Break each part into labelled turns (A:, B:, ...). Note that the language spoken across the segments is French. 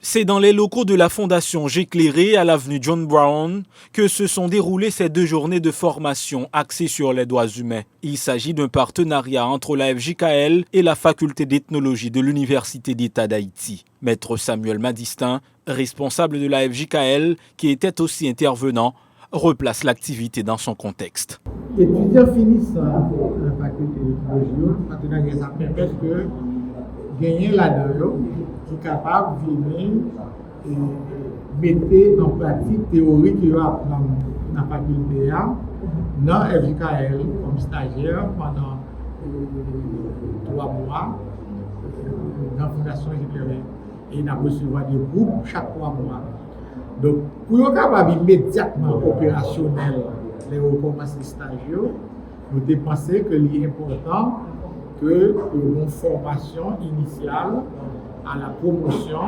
A: C'est dans les locaux de la Fondation J'éclairé à l'avenue John Brown que se sont déroulées ces 2 journées de formation axées sur les droits humains. Il s'agit d'un partenariat entre la FJKL et la faculté d'ethnologie de l'Université d'État d'Haïti. Maître Samuel Madistin, responsable de la FJKL, qui était aussi intervenant, replace l'activité dans son contexte.
B: Étudiants finissant la faculté d'ethnologie, le partenariat ça permet que gagner là-dedans, qui est capable de venir mettre en pratique théorie qu'il apprend dans la faculté, dans FJKL comme stagiaire pendant 3 mois dans la Fondation J'éclairé. Et il a recevoir des groupes chaque 3 mois. Donc, pour être capable immédiatement opérationnel, les recommencer stagiaires, nous avons pensé que c'est important que une formation initiale à la promotion,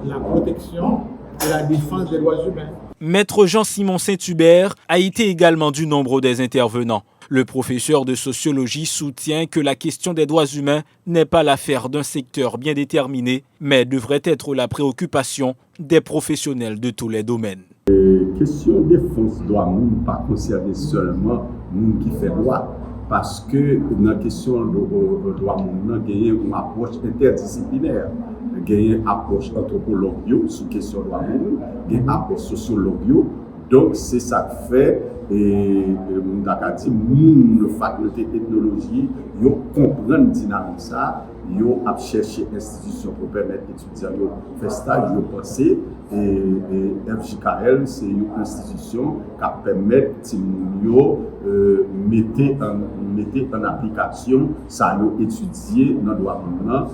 B: la protection et la défense des droits humains.
A: Maître Jean-Simon Saint-Hubert a été également du nombre des intervenants. Le professeur de sociologie soutient que la question des droits humains n'est pas l'affaire d'un secteur bien déterminé, mais devrait être la préoccupation des professionnels de tous les domaines.
C: La question de défense doit pas concerner seulement nous qui fait droit, parce que dans la question de droit, il y a une approche interdisciplinaire. Il y a une approche anthropologique sur la question de droit, il y a une approche sociologique. Donc, c'est ça qui fait, et la faculté d'ethnologie, ils comprennent la dynamique ça, ils ont cherché institutions pour permettre aux étudiants de faire stage, ils ont pensé, et FJKL, c'est une institution qui permet de mettre en application ça, étudier dans le droit dans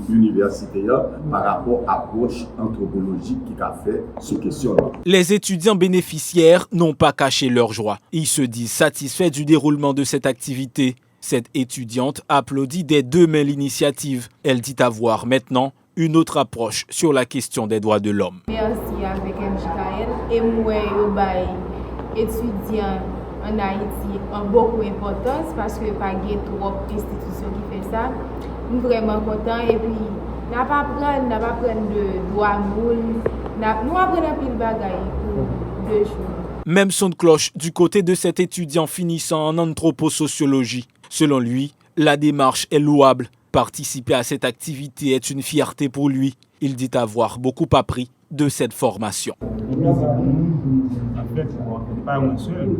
C: l'université par rapport à l'approche anthropologique qui a fait sur question.
A: Les étudiants bénéficiaires n'ont pas caché leur joie. Ils se disent satisfaits du déroulement de cette activité. Cette étudiante applaudit des 2 mains l'initiative. Elle dit avoir maintenant une autre approche sur la question des droits de l'homme.
D: Merci avec FJKL et moi, étudiants en Haïti ont beaucoup d'importance parce que pas trop d'institutions qui font ça. Nous sommes vraiment contents et puis nous n'avons pas prendre de droits moun, nous apprenons un pile bagaille pour 2 jours.
A: Même son de cloche du côté de cet étudiant finissant en anthroposociologie. Selon lui, la démarche est louable. Participer à cette activité est une fierté pour lui. Il dit avoir beaucoup appris de cette formation.
E: En fait, pas moi seul,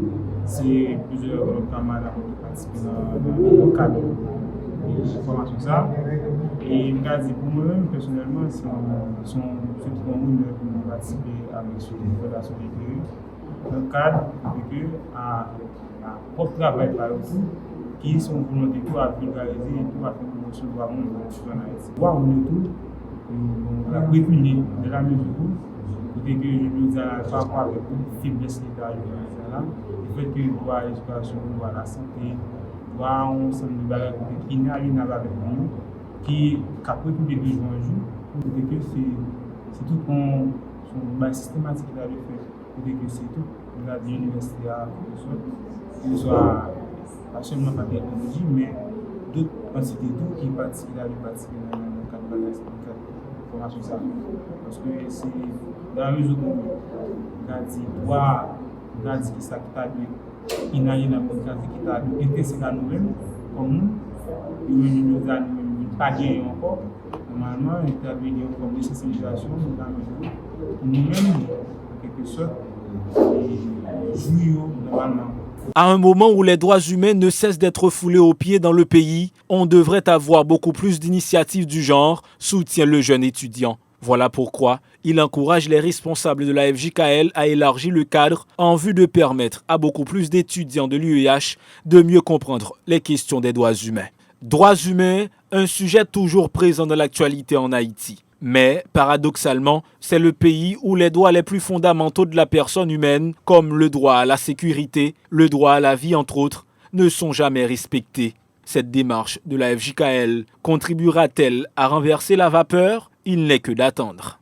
E: c'est plusieurs camarades qui participent dans le cadre de cette formation. Et je me dis pour moi-même, personnellement, c'est trop bon de participer avec cette fondation dans le cadre de la propre travail par exemple, qui sont volontés pour vulgariser et pour faire promotion de droits en Haïti. Voir on est tout, la prévenir de la mesure où, que je me dis par rapport avec une faiblesse littéraire, le fait que le droit à l'éducation, le droit à la santé, le droit à un ensemble de bagages qui n'est rien à voir avec nous, qui capte tous les 2 jours en jour, que c'est tout son systématique qu'il a fait, que c'est tout, la l'université à que ce soit pas seulement la technologie, mais d'autres entités qui participent dans le cadre de la formation. Parce que c'est dans la mesure où on a dit que ça qui t'a dit, il n'y a rien à voir qui t'a dit, intéressé à nous-mêmes, comme nous n'avons pas gagné encore. Normalement, il y a une forme de sensibilisation dans la mesure où nous-mêmes, en quelque sorte, jouons normalement.
A: À un moment où les droits humains ne cessent d'être foulés aux pieds dans le pays, on devrait avoir beaucoup plus d'initiatives du genre, soutient le jeune étudiant. Voilà pourquoi il encourage les responsables de la FJKL à élargir le cadre en vue de permettre à beaucoup plus d'étudiants de l'UEH de mieux comprendre les questions des droits humains. Droits humains, un sujet toujours présent dans l'actualité en Haïti. Mais, paradoxalement, c'est le pays où les droits les plus fondamentaux de la personne humaine, comme le droit à la sécurité, le droit à la vie entre autres, ne sont jamais respectés. Cette démarche de la FJKL contribuera-t-elle à renverser la vapeur ? Il n'est que d'attendre.